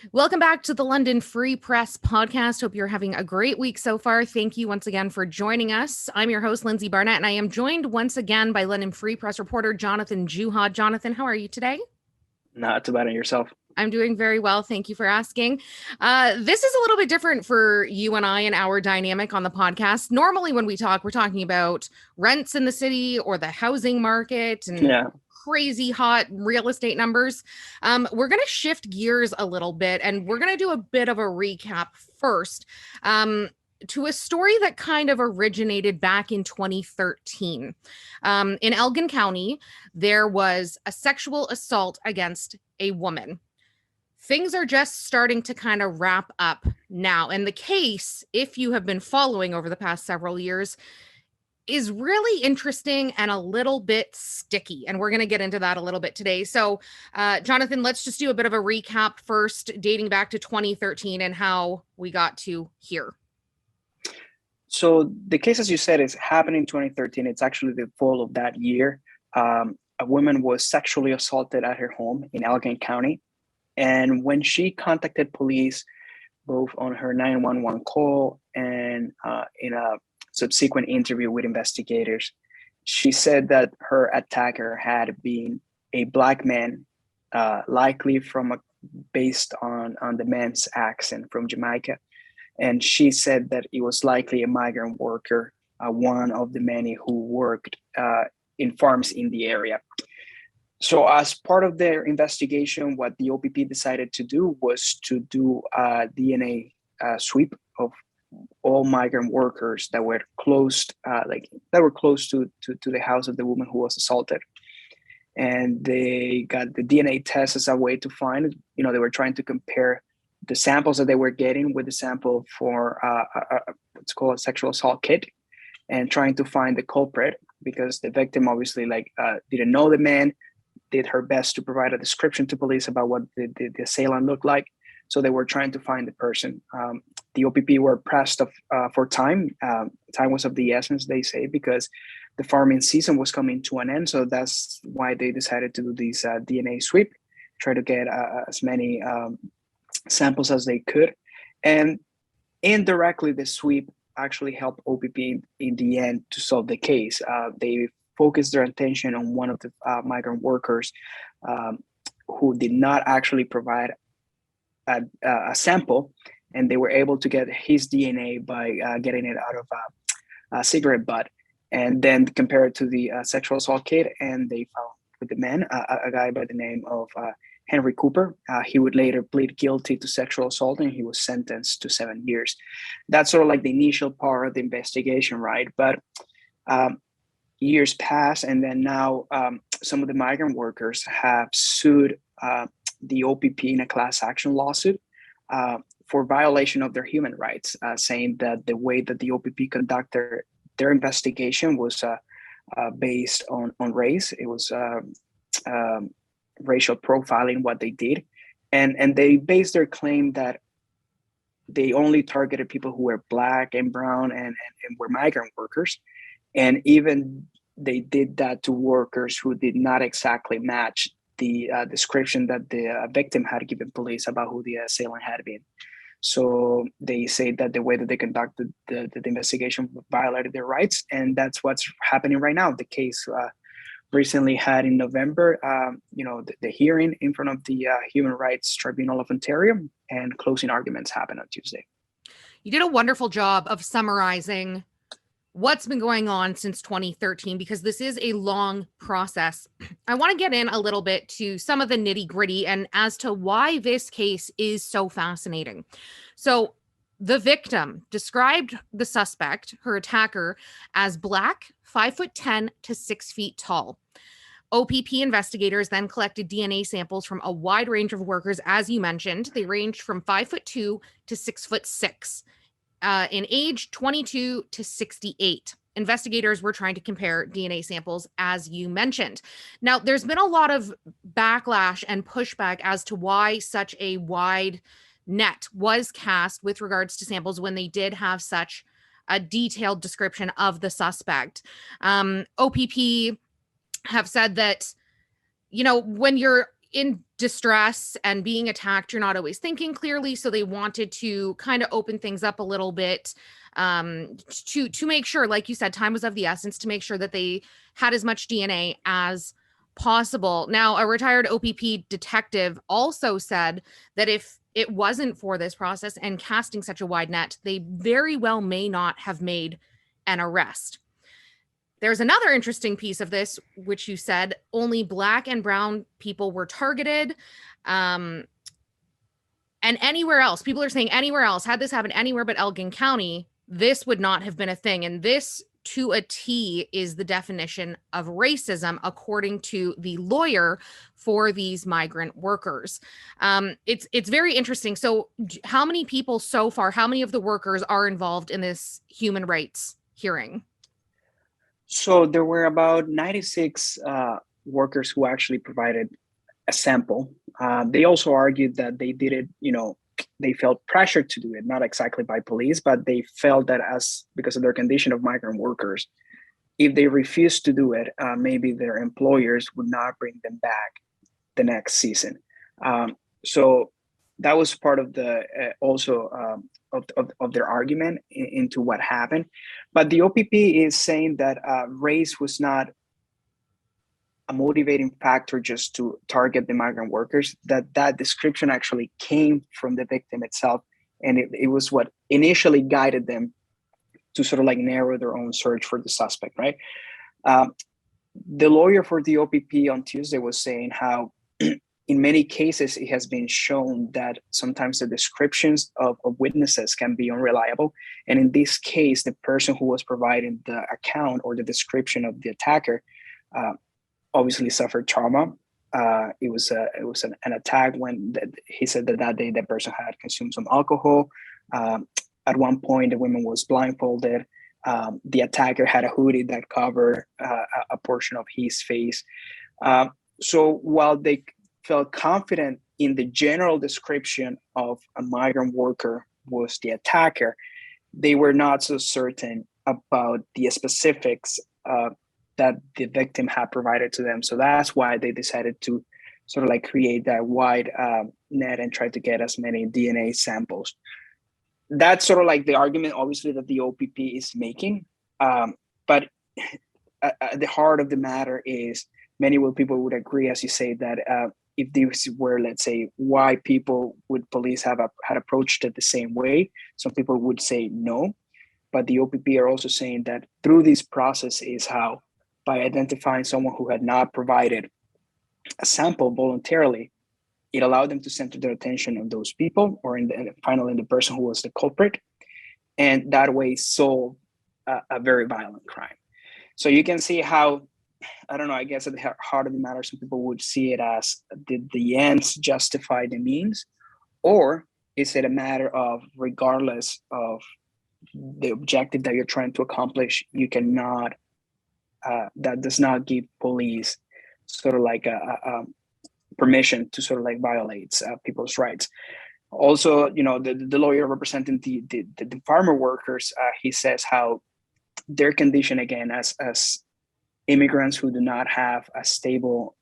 Welcome back to the London Free Press podcast. Hope you're having a great week so far. Thank you once again for joining us. I'm your host, Lindsay Barnett, and I am joined once again by London Free Press reporter Jonathan Juha. Jonathan, how are you today? Not too bad on yourself. I'm doing very well. Thank you for asking. This is a little bit different for you and I and our dynamic on the podcast. Normally, when we talk, we're talking about rents in the city or the housing market and crazy hot real estate numbers. We're going to shift gears a little bit, and we're going to do a bit of a recap first to a story that kind of originated back in 2013. In Elgin County, there was a sexual assault against a woman. Things are just starting to kind of wrap up now. And the case, if you have been following over the past several years, is really interesting and a little bit sticky. And we're going to get into that a little bit today. So, Jonathan, let's just do a bit of a recap first, dating back to 2013 and how we got to here. So the case, as you said, is happening in 2013. It's actually the fall of that year. A woman was sexually assaulted at her home in Elgin County. And when she contacted police, both on her 911 call and in a subsequent interview with investigators, she said that her attacker had been a Black man, likely based on the man's accent from Jamaica. And she said that it was likely a migrant worker, one of the many who worked in farms in the area. So as part of their investigation, what the OPP decided to do was to do a DNA sweep of all migrant workers that were close to the house of the woman who was assaulted. And they got the DNA test as a way to find, they were trying to compare the samples that they were getting with the sample for what's called a sexual assault kit, and trying to find the culprit, because the victim obviously didn't know the man, did her best to provide a description to police about what the assailant looked like. So they were trying to find the person. The OPP were pressed for time. Time was of the essence, they say, because the farming season was coming to an end. So that's why they decided to do this DNA sweep, try to get as many samples as they could. And indirectly, the sweep actually helped OPP in the end to solve the case. They focused their attention on one of the migrant workers who did not actually provide a sample, and they were able to get his DNA by getting it out of a cigarette butt, and then compare it to the sexual assault kit, and they found with the man a guy by the name of Henry Cooper. He would later plead guilty to sexual assault, and he was sentenced to 7 years. That's sort of like the initial part of the investigation, right? But years pass, and then now some of the migrant workers have sued the OPP in a class action lawsuit for violation of their human rights, saying that the way that the OPP conducted their investigation was based on race. It was racial profiling, what they did. And they based their claim that they only targeted people who were Black and brown and were migrant workers. And even they did that to workers who did not exactly match the description that the victim had given police about who the assailant had been. So they say that the way that they conducted the investigation violated their rights, and that's what's happening right now. The case recently had in November, the hearing in front of the Human Rights Tribunal of Ontario, and closing arguments happened on Tuesday. You did a wonderful job of summarizing what's been going on since 2013, because this is a long process. I want to get in a little bit to some of the nitty gritty and as to why this case is so fascinating. So the victim described the suspect, her attacker, as Black, 5'10" to 6 feet tall. OPP investigators then collected DNA samples from a wide range of workers. As you mentioned, they ranged from 5'2" to 6'6". In age 22 to 68. Investigators were trying to compare DNA samples, as you mentioned. Now, there's been a lot of backlash and pushback as to why such a wide net was cast with regards to samples when they did have such a detailed description of the suspect. OPP have said that, when you're in distress and being attacked, you're not always thinking clearly. So they wanted to kind of open things up a little bit, to make sure, like you said, time was of the essence, to make sure that they had as much DNA as possible. Now, a retired OPP detective also said that if it wasn't for this process and casting such a wide net, they very well may not have made an arrest. There's another interesting piece of this, which you said only Black and brown people were targeted. And anywhere else, people are saying anywhere else, had this happened anywhere but Elgin County, this would not have been a thing. And this, to a T, is the definition of racism, according to the lawyer for these migrant workers. It's very interesting. So how many people so far, how many of the workers are involved in this human rights hearing? So there were about 96 workers who actually provided a sample. They also argued that they did it, they felt pressured to do it, not exactly by police, but they felt that because of their condition of migrant workers, if they refused to do it, maybe their employers would not bring them back the next season. So that was part of the also of their argument into what happened. But the OPP is saying that race was not a motivating factor just to target the migrant workers, that description actually came from the victim itself. And it was what initially guided them to sort of like narrow their own search for the suspect, right? The lawyer for the OPP on Tuesday was saying how in many cases, it has been shown that sometimes the descriptions of witnesses can be unreliable. And in this case, the person who was providing the account or the description of the attacker obviously suffered trauma. It was an attack when he said that day the person had consumed some alcohol. At one point, the woman was blindfolded. The attacker had a hoodie that covered a portion of his face. So while they felt confident in the general description of a migrant worker was the attacker, they were not so certain about the specifics that the victim had provided to them. So that's why they decided to sort of like create that wide net and try to get as many DNA samples. That's sort of like the argument, obviously, that the OPP is making. But at the heart of the matter is many people would agree, as you say, that if these were, let's say, why people would police had approached it the same way, some people would say no. But the OPP are also saying that through this process is how, by identifying someone who had not provided a sample voluntarily, it allowed them to center their attention on those people, or finally the person who was the culprit, and that way solve a very violent crime. So you can see how, I don't know, I guess at the heart of the matter, some people would see it as did the ends justify the means, or is it a matter of regardless of the objective that you're trying to accomplish, you cannot, that does not give police sort of like a permission to sort of like violate people's rights. Also, the lawyer representing the farmer workers, he says how their condition, again, as immigrants who do not have a stable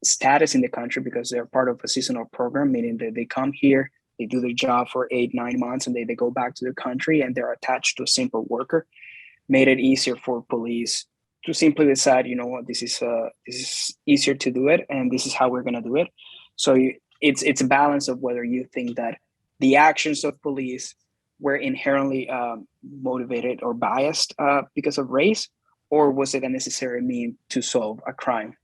status in the country because they're part of a seasonal program, meaning that they come here, they do their job for 8-9 months, and they go back to their country, and they're attached to a simple worker, made it easier for police to simply decide, you know what, this is easier to do it, and this is how we're going to do it. So it's a balance of whether you think that the actions of police were inherently motivated or biased because of race, or was it a necessary means to solve a crime?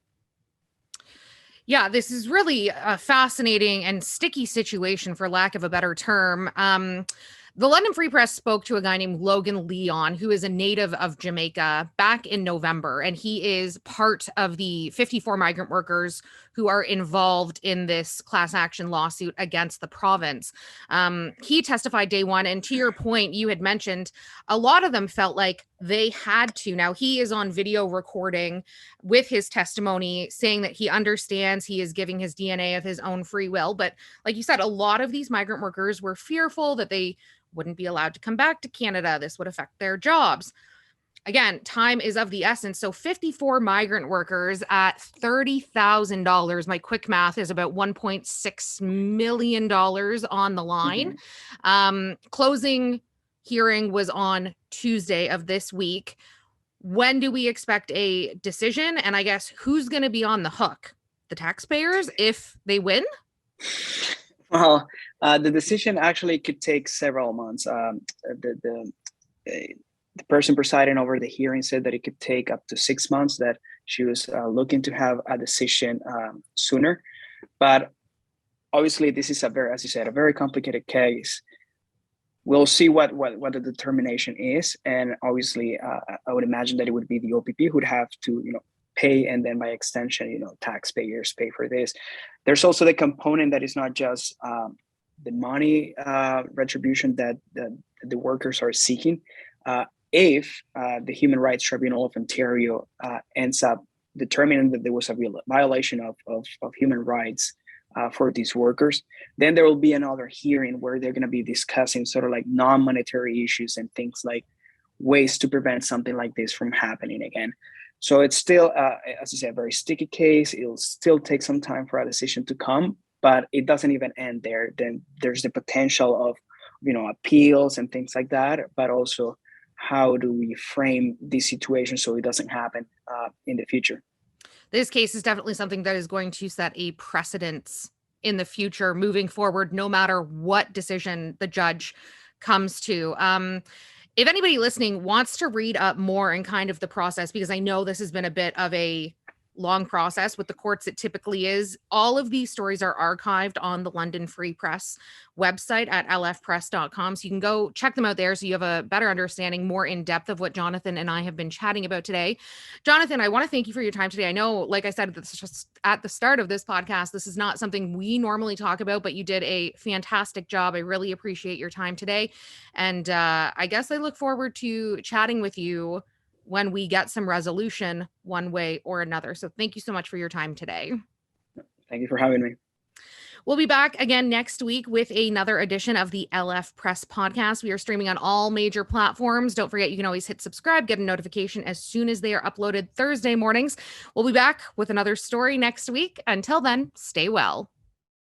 Yeah, this is really a fascinating and sticky situation, for lack of a better term. The London Free Press spoke to a guy named Logan Leon, who is a native of Jamaica, back in November, and he is part of the 54 migrant workers who are involved in this class action lawsuit against the province. He testified day one, and to your point, you had mentioned a lot of them felt like they had to. Now, he is on video recording with his testimony saying that he understands he is giving his DNA of his own free will. But like you said, a lot of these migrant workers were fearful that they wouldn't be allowed to come back to Canada. This would affect their jobs. Again, time is of the essence. So 54 migrant workers at $30,000. My quick math is about $1.6 million on the line. Closing hearing was on Tuesday of this week. When do we expect a decision? And I guess who's going to be on the hook? The taxpayers if they win? Well, the decision actually could take several months. The person presiding over the hearing said that it could take up to 6 months, that she was looking to have a decision sooner. But obviously, this is as you said, a very complicated case. We'll see what the determination is. And obviously, I would imagine that it would be the OPP who would have to, pay, and then by extension, taxpayers pay for this. There's also the component that is not just the money retribution that the workers are seeking. If the Human Rights Tribunal of Ontario ends up determining that there was a violation of human rights for these workers, then there will be another hearing where they're going to be discussing sort of like non-monetary issues and things like ways to prevent something like this from happening again. So it's still, as I said, a very sticky case. It'll still take some time for a decision to come, but it doesn't even end there. Then there's the potential of, appeals and things like that, but also how do we frame this situation so it doesn't happen in the future? This case is definitely something that is going to set a precedence in the future moving forward, no matter what decision the judge comes to. If anybody listening wants to read up more in kind of the process, because I know this has been a bit of a long process with the courts, it typically is. All of these stories are archived on the London Free Press website at lfpress.com. So you can go check them out there so you have a better understanding, more in depth of what Jonathan and I have been chatting about today. Jonathan, I want to thank you for your time today. I know, like I said, just at the start of this podcast, this is not something we normally talk about, but you did a fantastic job. I really appreciate your time today. And I guess I look forward to chatting with you when we get some resolution one way or another. So thank you so much for your time today. Thank you for having me. We'll be back again next week with another edition of the LF Press Podcast. We are streaming on all major platforms. Don't forget, you can always hit subscribe, get a notification as soon as they are uploaded Thursday mornings. We'll be back with another story next week. Until then, stay well.